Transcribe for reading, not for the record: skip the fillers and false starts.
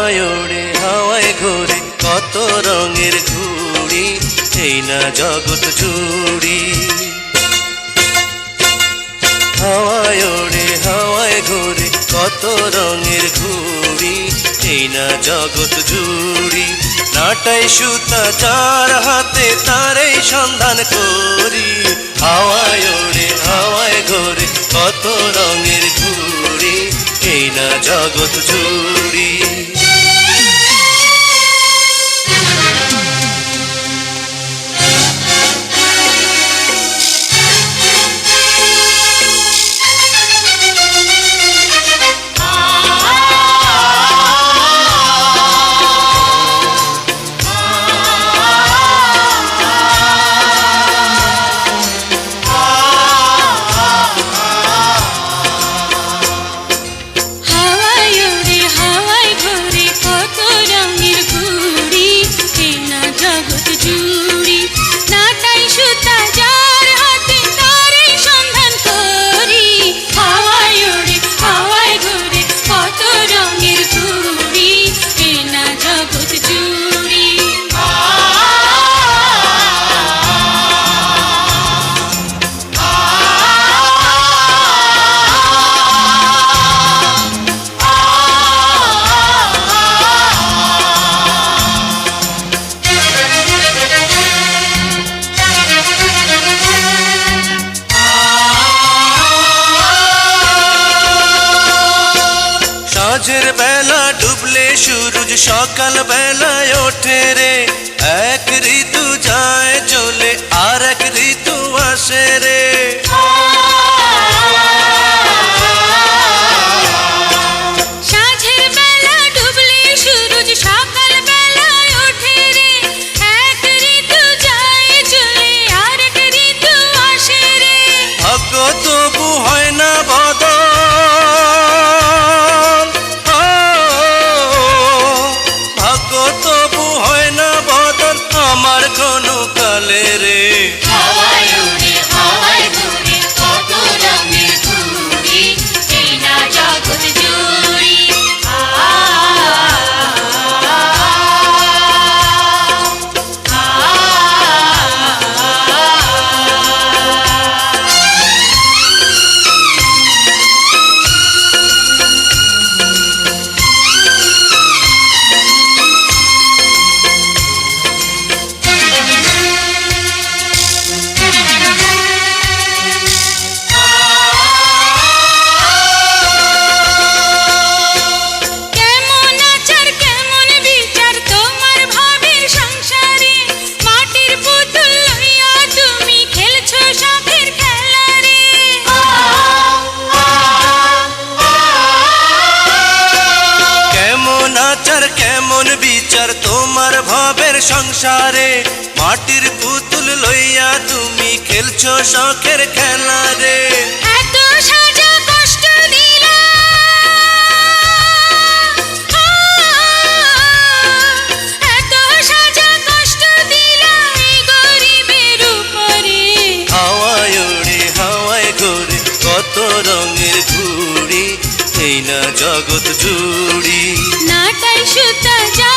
হাওয়ায় ওড়ে হাওয়ায় ঘোরে কত রঙের ঘুড়ি, এই না জগৎ জুড়ি। হাওয়ায় ওড়ে হাওয়ায় ঘোরে কত রঙের ঘুড়ি, এই না জগৎ জুড়ি। নাটাই সুতা যার হাতে তারই সন্ধান করি, হাওয়ায় ওড়ে হাওয়ায় ঘোরে কত রঙের ঘুড়ি, এই না জগৎ জুড়ি। সাঁঝের বেলা ডুবলে সূরজ সকাল বেলায় ওঠে রে, এক ঋতু যায় চলে আর এক ঋতু আসে রে। সাঁঝের বেলা ডুবলে সূরজ সকাল বেলায় ওঠে রে, এক ঋতু যায় চলে আর এক ঋতু আসে রে। ভাগ্য তবু হয় না বদল, আমার কোনো কালে রে। হাওয়ায় ওড়ে হাওয়ায় ঘুরে কত রঙের ঘুড়ি, এই না জগৎ জুড়ি। কেমন বিচার তোমার ভাবের সংসারে, মাটির পুতুল লইয়া তুমি খেলছো শখের খেলা রে। এত সাজা কষ্ট দিলা, এত সাজা কষ্ট দিলা এই গরিবের উপরে। হাওয়ায় ওড়ে হাওয়ায় ঘোরে কত রঙের ঘুড়ি, এই না জগৎ জুড়ি। নাটাই সুতা যা